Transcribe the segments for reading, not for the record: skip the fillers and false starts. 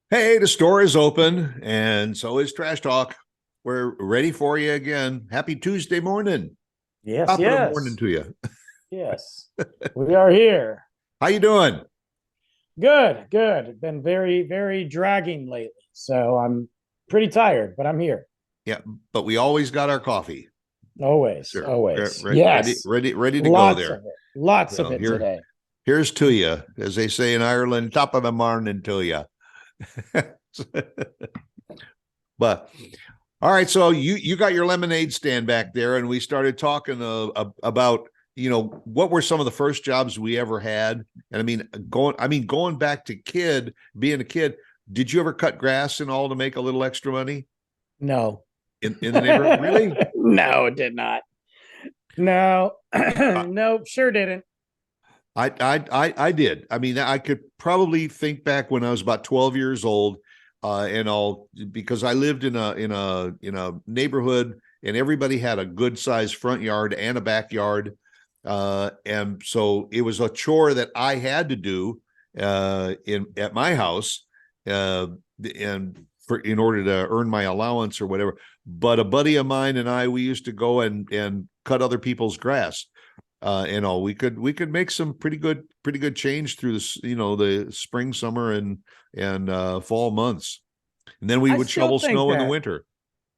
Hey, the store is open, and so is Trash Talk. We're ready for you again. Happy Tuesday morning. Yes, Top of the morning yes, to you. yes. We are here. How you doing? Good, good. Been very, very dragging lately. So I'm pretty tired, but I'm here. Yeah, but we always got our coffee. Always, Sure. always. Ready, Yes. ready, ready to go Lots of there. it. Lots of So it today. here's to you, as they say in Ireland. Top of the morning to you. But all right, so you got your lemonade stand back there, and we started talking about what were some of the first jobs we ever had, and going back to being a kid. Did you ever cut grass and all to make a little extra money No. in the neighborhood? Really? No, it did not. No. I, No, sure didn't. I did. I mean, I could probably think back when I was about 12 years old, and all because I lived in a neighborhood, and everybody had a good sized front yard and a backyard, and so it was a chore that I had to do in at my house, uh, and for in order to earn my allowance or whatever. But a buddy of mine and I, we used to go and cut other people's grass, we could make some pretty good change through this, the spring, summer, and fall months, and then we I would still shovel think snow in the that. winter.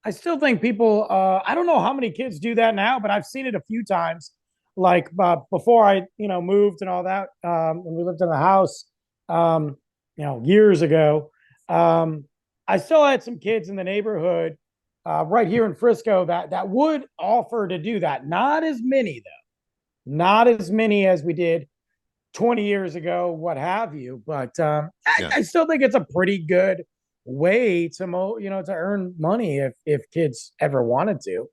I still think people, I don't know how many kids do that now, but I've seen it a few times. Like before I, moved and all that, when we lived in the house, years ago, um, I still had some kids in the neighborhood right here in Frisco that would offer to do that. Not as many though, not as many as we did 20 years ago, what have you. But Yeah. I still think it's a pretty good way to earn money if kids ever wanted to.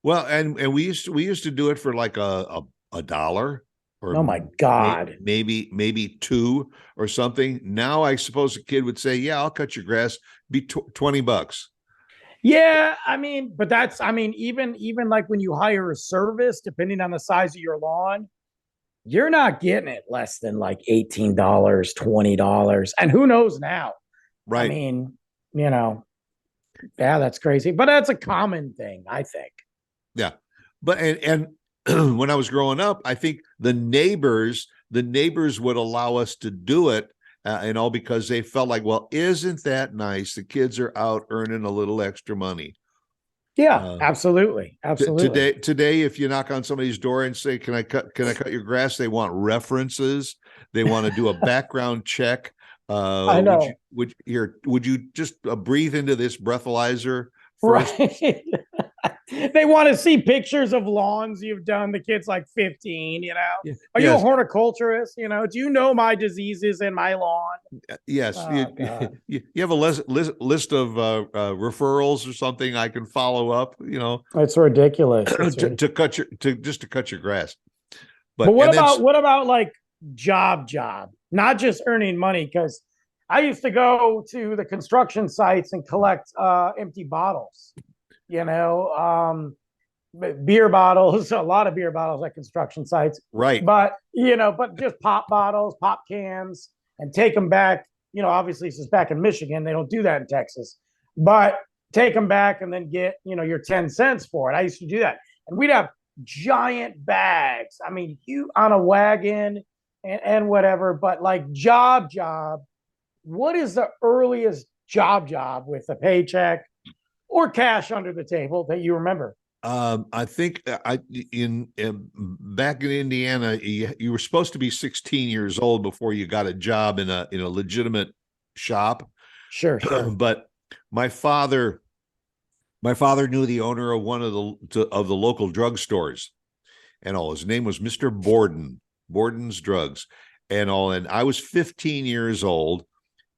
Well, and we used to do it for like a dollar, or Oh my God. maybe two or something. Now I suppose a kid would say, "Yeah, I'll cut your grass. Be $20." Yeah, I mean, but even like when you hire a service, depending on the size of your lawn, you're not getting it less than like $18, $20. And who knows now? I Right. mean, you know, yeah, that's crazy. But that's a common thing, I think. Yeah. But and when I was growing up, I think the neighbors would allow us to do it, because they felt like, well, isn't that nice? The kids are out earning a little extra money. Yeah, Uh, absolutely. Absolutely. today, if you knock on somebody's door and say, "Can I cut your grass?" They want references. They want to do a background check. I Would you know. would you just breathe into this breathalyzer first? Right. They want to see pictures of lawns you've done. The kid's like 15, you know. Are you a Yes. horticulturist? Do you know my diseases in my lawn? Yes, Oh God. you have a list of referrals or something I can follow up, It's ridiculous. It's to ridiculous. cut to cut your grass. But But what and then about like job, not just earning money? Because I used to go to the construction sites and collect empty bottles. You know, beer bottles, a lot of beer bottles at construction sites. right, But just pop bottles, pop cans, and take them back. Obviously, this is back in Michigan. They don't do that in Texas, but take them back and then get your 10 cents for it. I used to do that, and we'd have giant bags. I mean, you on a wagon and whatever. But like job. What is the earliest job with a paycheck or cash under the table that you remember? I think I in back in Indiana, you were supposed to be 16 years old before you got a job in a legitimate shop. Sure, sure. But my father my father knew the owner of one of the local drugstores, and all. His name was Mr. Borden's Drugs, and all. And I was 15 years old,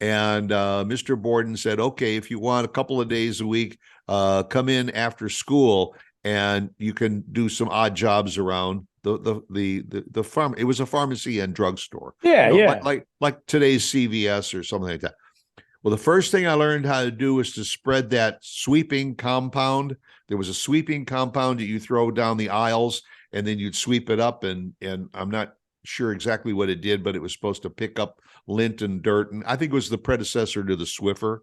and Mr. Borden said, "Okay, if you want a couple of days a week, come in after school, and you can do some odd jobs around the farm." It was a pharmacy and drugstore, Yeah, like yeah. today's CVS or something like that. Well, the first thing I learned how to do was to spread that sweeping compound. There was a sweeping compound that you throw down the aisles, and then you'd sweep it up. And I'm not sure exactly what it did, but it was supposed to pick up lint and dirt, and I think it was the predecessor to the Swiffer.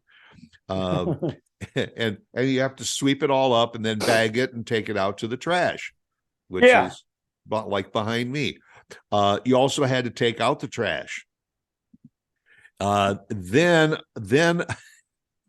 Um, and you have to sweep it all up and then bag it and take it out to the trash, which Yeah. is like behind me. You also had to take out the trash. Then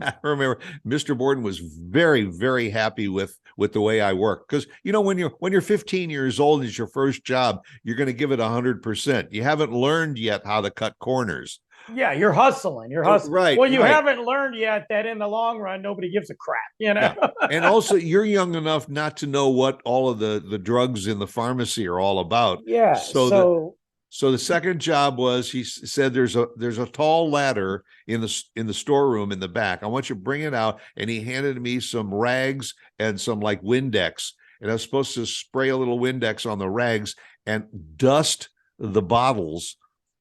I remember Mr. Borden was very, very happy with the way I work, because when you're 15 years old and it's your first job, you're going to give it 100%. You haven't learned yet how to cut corners. Yeah, you're hustling. You're hustling. Right. Well, you right. haven't learned yet that in the long run, nobody gives a crap, Yeah. And also, you're young enough not to know what all of the drugs in the pharmacy are all about. Yeah. So the second job was, he said, there's a tall ladder in the storeroom in the back. I want you to bring it out. And he handed me some rags and some like Windex. And I was supposed to spray a little Windex on the rags and dust the bottles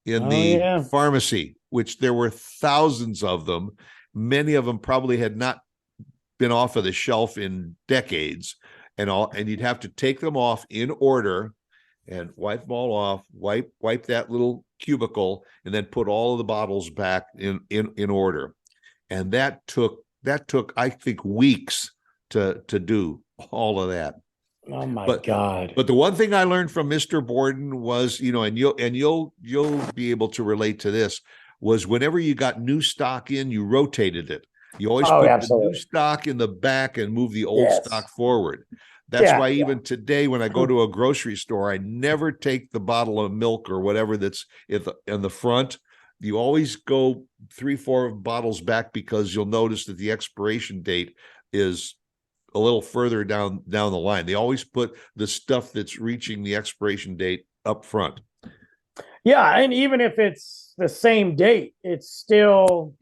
in the pharmacy, which there were thousands of them. Many of them probably had not been off of the shelf in decades, and you'd have to take them off in order and wipe them all off, wipe that little cubicle, and then put all of the bottles back in order. And that took I think weeks to do all of that. Oh my God. But the one thing I learned from Mr. Borden was, and you'll be able to relate to this, was whenever you got new stock in, you rotated it. You always put the new stock in the back and move the old stock forward. That's why even today, when I go to a grocery store, I never take the bottle of milk or whatever that's in the front. You always go 3-4 bottles back, because you'll notice that the expiration date is a little further down the line. They always put the stuff that's reaching the expiration date up front. Yeah, and even if it's the same date, it's still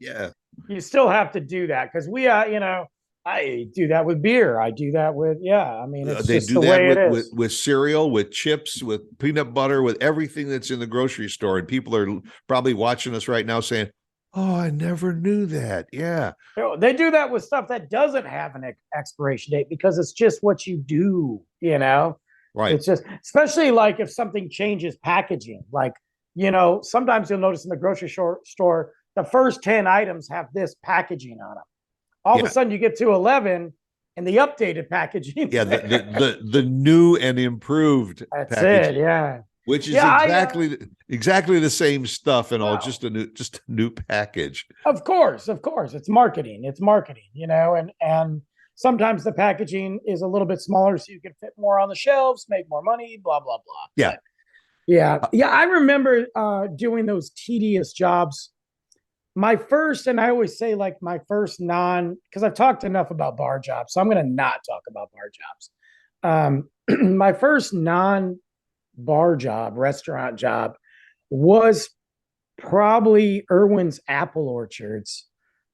you still have to do that, because I do that with beer. I do that with I mean, it's they just do the that way it is. with cereal, with chips, with peanut butter, with everything that's in the grocery store. And people are probably watching us right now saying, "Oh, I never knew that." Yeah. They do that with stuff that doesn't have an expiration date, because it's just what you do, Right. It's just, especially like if something changes packaging, like, sometimes you'll notice in the grocery store, the first 10 items have this packaging on them. All of a sudden you get to 11 and the updated packaging. Yeah. The new and improved That's packaging. it. Yeah. Which is exactly the same stuff and all, just a new package. Of course, it's marketing. It's marketing, and sometimes the packaging is a little bit smaller so you can fit more on the shelves, make more money, blah blah blah. Yeah, yeah. I remember doing those tedious jobs. My first, and I always say like my first because I've talked enough about bar jobs, so I'm going to not talk about bar jobs. My first bar job, restaurant job, was probably Irwin's Apple Orchards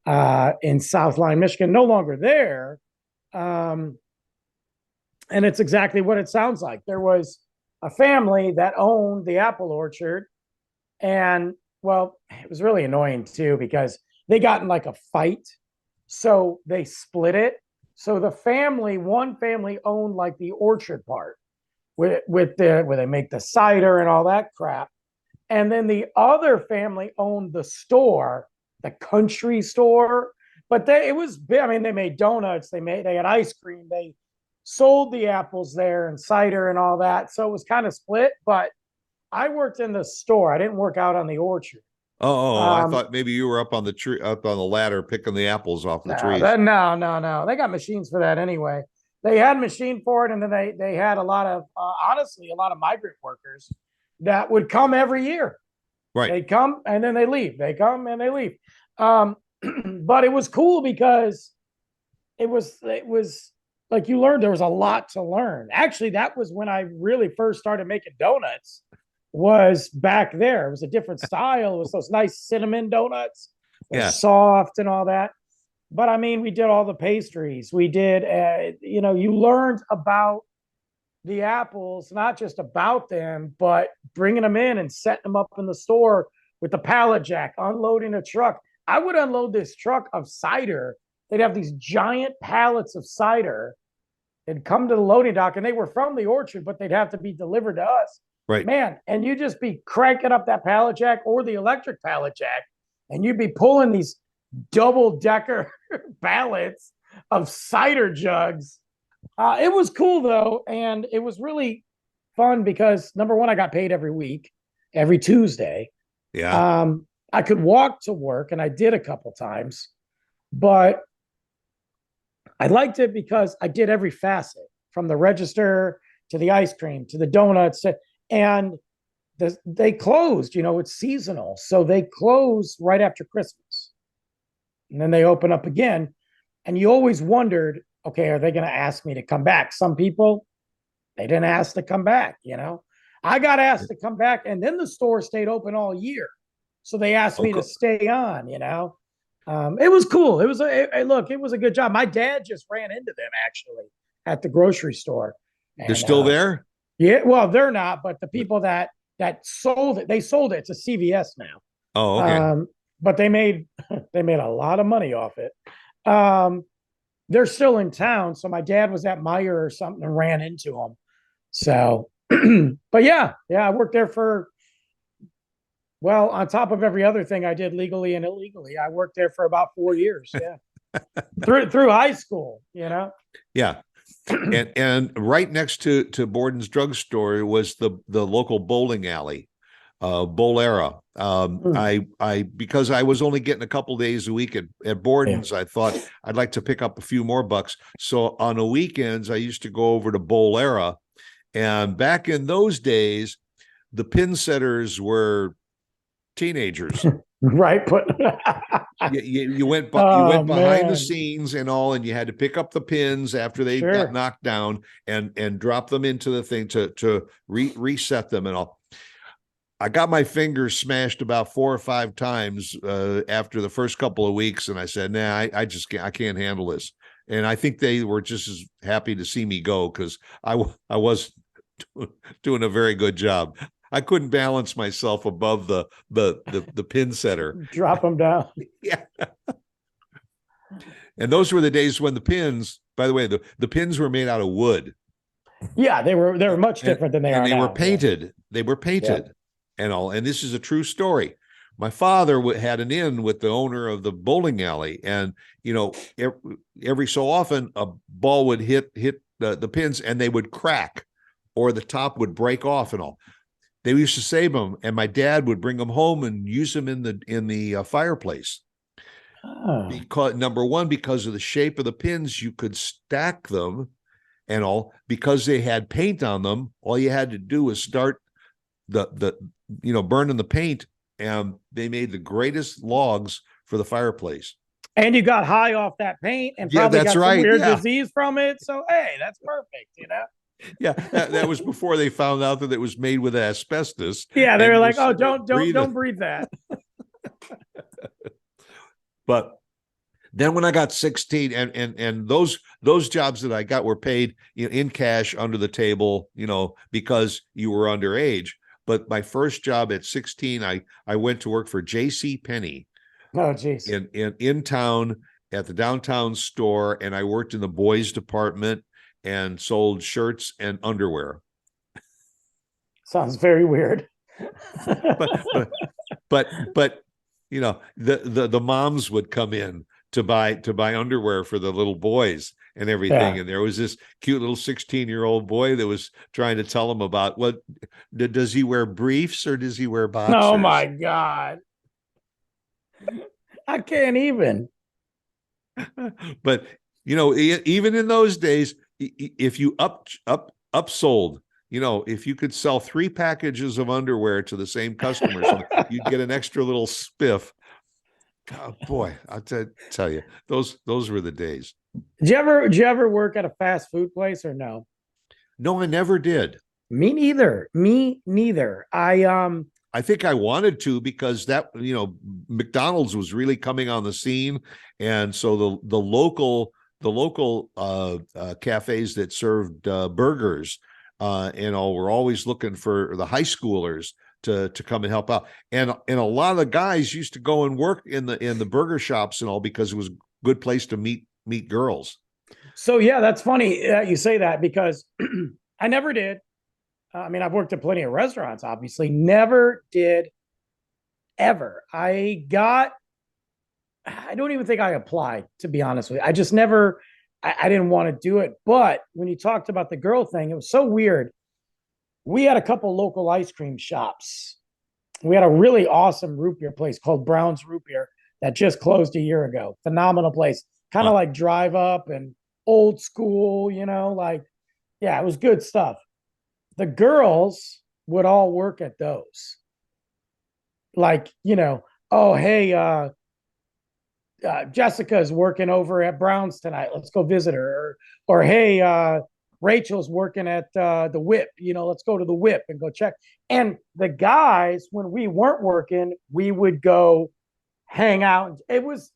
in Southline, Michigan. No longer there. And it's exactly what it sounds like. There was a family that owned the apple orchard. And, well, it was really annoying, too, because they got in like a fight. So they split it. So one family owned like the orchard part, where they make the cider and all that crap. And then the other family owned the store, the country store. But they made donuts, they had ice cream, they sold the apples there and cider and all that. So it was kind of split, but I worked in the store. I didn't work out on the orchard. I thought maybe you were up on the ladder picking the apples off the trees. No. They got machines for that anyway. They had a machine for it, and then they had a lot of migrant workers that would come every year. Right. They come and then they leave. They come and they leave. But it was cool because it was like you learned, there was a lot to learn. Actually, that was when I really first started making donuts, was back there. It was a different style. It was those nice cinnamon donuts, soft and all that. But I mean, we did all the pastries. We did, you learned about the apples, not just about them, but bringing them in and setting them up in the store with the pallet jack, unloading a truck. I would unload this truck of cider. They'd have these giant pallets of cider. They'd come to the loading dock, and they were from the orchard, but they'd have to be delivered to us. Right. man, and you just be cranking up that pallet jack or the electric pallet jack, and you'd be pulling these double decker pallets of cider jugs. It was cool though, and it was really fun because number one, I got paid every week, every Tuesday. Yeah. I could walk to work, and I did a couple times, but I liked it because I did every facet from the register to the ice cream to the donuts, and they closed. It's seasonal, so they close right after Christmas, and then they open up again. And you always wondered, okay, are they going to ask me to come back? Some people, they didn't ask to come back. I got asked to come back, and then the store stayed open all year, so they asked me to stay on. It was cool. It was it was a good job. My dad just ran into them actually at the grocery store. They're still there? Yeah, well, they're not, but the people that sold it, they sold it to CVS now. Oh, okay. But they made a lot of money off it. They're still in town, so my dad was at Meijer or something and ran into them. So, but yeah, I worked there for, well, on top of every other thing I did legally and illegally, I worked there for about 4 years. Yeah, through high school. Yeah. And right next to Borden's drugstore was the local bowling alley, Bowlera. I because I was only getting a couple days a week at Borden's, I thought I'd like to pick up a few more bucks. So on the weekends, I used to go over to Bowlera, and back in those days, the pin setters were teenagers. Right. You went behind the scenes and all, and you had to pick up the pins after they got knocked down and drop them into the thing to reset them and all. I got my fingers smashed about 4 or 5 times after the first couple of weeks, and I said, "Nah, I can't handle this." And I think they were just as happy to see me go because I was doing a very good job. I couldn't balance myself above the pin setter. Drop them down. Yeah. And those were the days when the pins, by the way, the pins were made out of wood. Yeah, they were much different than they are now. And they were painted. Yeah. They were painted and all. And this is a true story. My father had an in with the owner of the bowling alley, and every so often a ball would hit the pins, and they would crack, or the top would break off and all. They used to save them, and my dad would bring them home and use them in the fireplace. Because number one, because of the shape of the pins, you could stack them and all. Because they had paint on them, all you had to do was start burning the paint, and they made the greatest logs for the fireplace. And you got high off that paint and probably got some weird disease from it. So hey, that's perfect, Yeah, that was before they found out that it was made with asbestos. Yeah, they were like, "Oh, don't breathe that." But then when I got 16, and those jobs that I got were paid in cash under the table, because you were underage. But my first job at 16, I went to work for J.C. Penney. Oh, geez. In town at the downtown store, and I worked in the boys department and sold shirts and underwear. Sounds very weird. but the moms would come in to buy underwear for the little boys and everything. Yeah. And there was this cute little 16-year-old boy that was trying to tell them about, does he wear briefs or does he wear boxers? Oh my God. I can't even. But even in those days, if you upsold, if you could sell 3 packages of underwear to the same customers, you'd get an extra little spiff. Oh, boy, I'll tell you, those were the days. Did you ever work at a fast food place or no? No, I never did. Me neither. I think I wanted to because that, McDonald's was really coming on the scene. And so the local cafes that served burgers were always looking for the high schoolers to come and help out. And a lot of the guys used to go and work in the burger shops and all because it was a good place to meet girls. So yeah, that's funny you say that because I never did. I mean, I've worked at plenty of restaurants, obviously. Never did ever. I don't even think I applied, to be honest with you. I just never, I didn't want to do it. But when you talked about the girl thing, it was so weird. We had a couple local ice cream shops. We had a really awesome root beer place called Brown's Root Beer that just closed a year ago. Phenomenal place. Kind of Huh. like drive up and old school, like, yeah, it was good stuff. The girls would all work at those. Like, oh, hey, Jessica's working over at Brown's tonight. Let's go visit her. Or hey, Rachel's working at the Whip. Let's go to the Whip and go check. And the guys, when we weren't working, we would go hang out. It was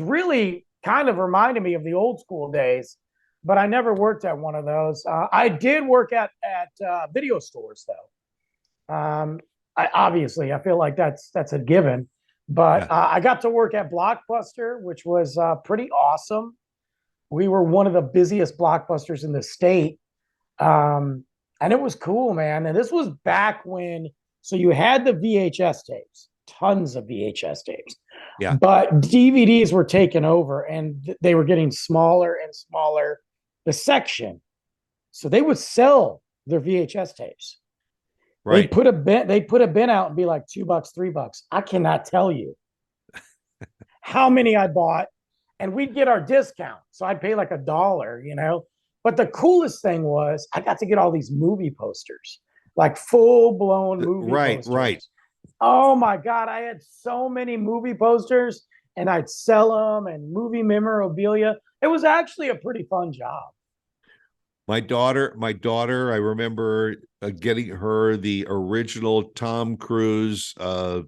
really kind of reminded me of the old school days, but I never worked at one of those. I did work at video stores though. I feel like that's a given. But Yeah. I got to work at Blockbuster, which was pretty awesome. We were one of the busiest Blockbusters in the state. And it was cool, man. And this was back when, so you had the VHS tapes, tons of VHS tapes, Yeah. but DVDs were taken over and they were getting smaller and smaller, the section. So they would sell their VHS tapes. Right. They'd put a bin out and be like $2, $3. I cannot tell you how many I bought, and we'd get our discount. So I'd pay like $1. But the coolest thing was I got to get all these movie posters, like full blown movie Right. posters. Right. Oh my God. I had so many movie posters and I'd sell them and movie memorabilia. It was actually a pretty fun job. My daughter, I remember getting her the original Tom Cruise Top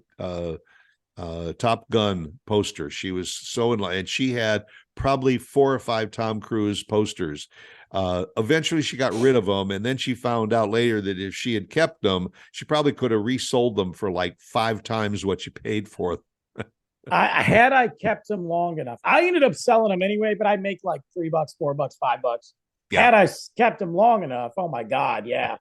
Gun poster. She was so in love, and she had probably 4 or 5 Tom Cruise posters. Eventually, she got rid of them, and then she found out later that if she had kept them, she probably could have resold them for like 5 times what she paid for them. I kept them long enough. I ended up selling them anyway, but I'd make like $3, $4, $5. Yeah. Had I kept them long enough, oh my God, yeah.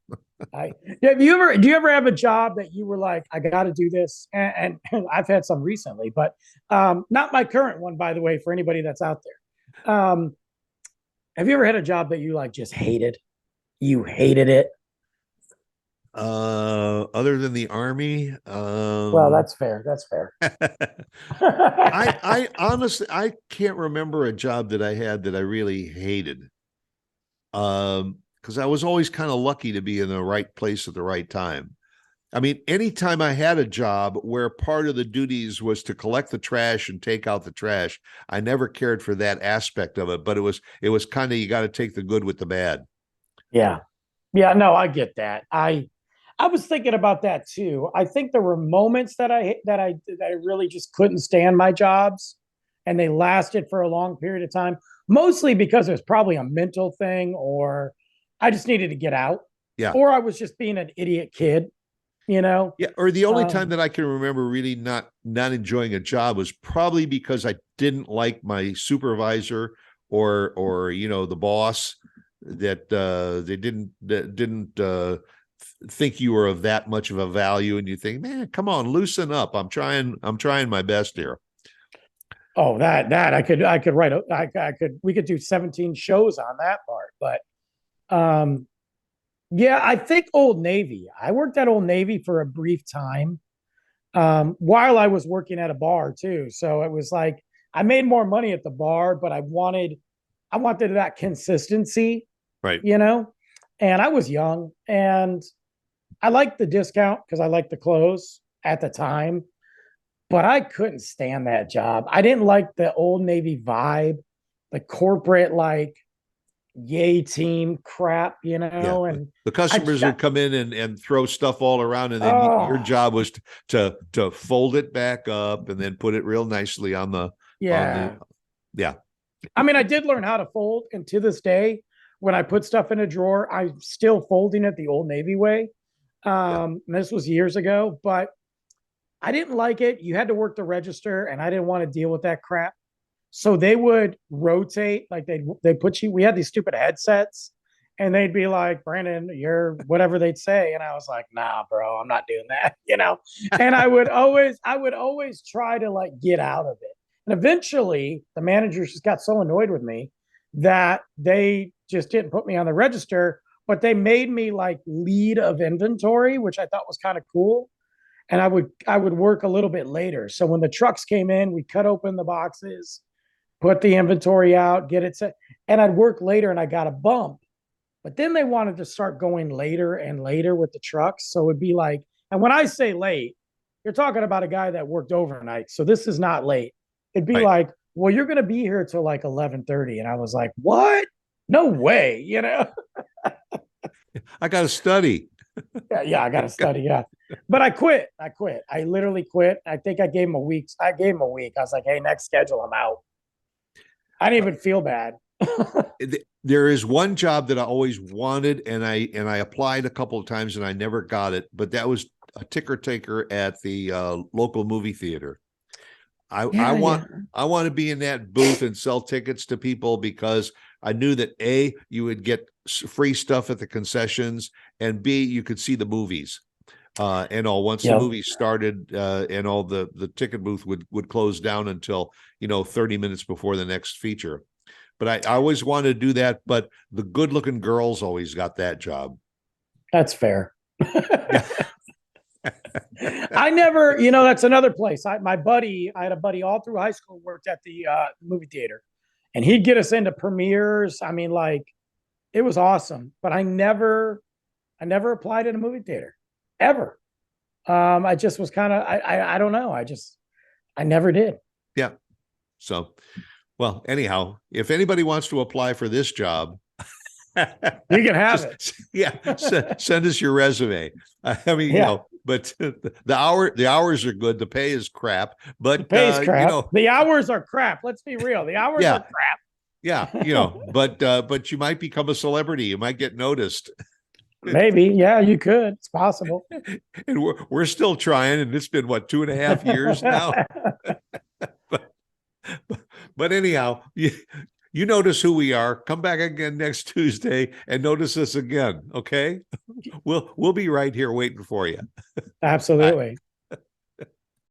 Do you ever have a job that you were like, I got to do this? And I've had some recently, but not my current one, by the way, for anybody that's out there. Have you ever had a job that you like just hated? You hated it? Other than the Army, Well, that's fair. That's fair. I honestly I can't remember a job that I had that I really hated. Because I was always kind of lucky to be in the right place at the right time. I mean, anytime I had a job where part of the duties was to collect the trash and take out the trash, I never cared for that aspect of it. But it was kind of, you got to take the good with the bad. Yeah. Yeah, no, I get that. I was thinking about that too. I think there were moments that I really just couldn't stand my jobs, and they lasted for a long period of time, mostly because it was probably a mental thing, or I just needed to get out, Yeah. or I was just being an idiot kid, you know. Yeah, or the only time Um, that I can remember really not enjoying a job was probably because I didn't like my supervisor or the boss, that they didn't think you were of that much of a value, and you think, man, come on, loosen up. I'm trying my best here. oh, that I could write we could do 17 shows on that part, but um yeah, I think Old Navy. I worked at Old Navy for a brief time, while I was working at a bar too. So it was like I made more money at the bar, but I wanted that consistency, Right. you know. And I was young, and I liked the discount because I liked the clothes at the time, but I couldn't stand that job. I didn't like the Old Navy vibe, the corporate like yay team crap, Yeah. and The customers I would come in and throw stuff all around, and then your oh job was to fold it back up and then put it real nicely on the. yeah. Yeah. I mean, I did learn how to fold, and to this day, when I put stuff in a drawer, I'm still folding it the Old Navy way. Yeah. This was years ago, but I didn't like it. You had to work the register, and I didn't want to deal with that crap. So they would rotate, like they put you. We had these stupid headsets, and they'd be like, Brandon, you're whatever they'd say. And I was like, nah, bro, I'm not doing that, And I would always try to like get out of it. And eventually the managers just got so annoyed with me that they just didn't put me on the register, but they made me like lead of inventory, which I thought was kind of cool. And I would work a little bit later. So when the trucks came in, we cut open the boxes, put the inventory out, get it set, and I'd work later and I got a bump. But then they wanted to start going later and later with the trucks. So it'd be like, and when I say late, you're talking about a guy that worked overnight. So this is not late. It'd be Right. like, well, you're going to be here till like 11:30. And I was like, what? No way. I got to study. Yeah, I got to study. Yeah. But I quit. I literally quit. I think I gave him a week. I gave him a week. I was like, hey, next schedule, I'm out. I didn't even feel bad. There is one job that I always wanted, and I applied a couple of times and I never got it, but that was a ticker taker at the local movie theater. I want to be in that booth and sell tickets to people because I knew that A, you would get free stuff at the concessions, and B, you could see the movies. And all once the movie started, and all the ticket booth would close down until 30 minutes before the next feature. But I always wanted to do that, but the good looking girls always got that job. That's fair. I never, that's another place. I had a buddy all through high school worked at the movie theater, and he'd get us into premieres. I mean, like, it was awesome. But I never applied in a movie theater ever. I just was kind of, I don't know. I never did. Yeah. So, well, anyhow, if anybody wants to apply for this job, you can have it. Yeah, send us your resume. I mean, but the hours are good. The pay is crap. But the pay is crap. The hours are crap. Let's be real. The hours are crap. Yeah, but you might become a celebrity. You might get noticed. Maybe, yeah, you could. It's possible. And we're still trying, and it's been 2.5 years now. But anyhow, you notice who we are. Come back again next Tuesday and notice us again. Okay, we'll be right here waiting for you. Absolutely.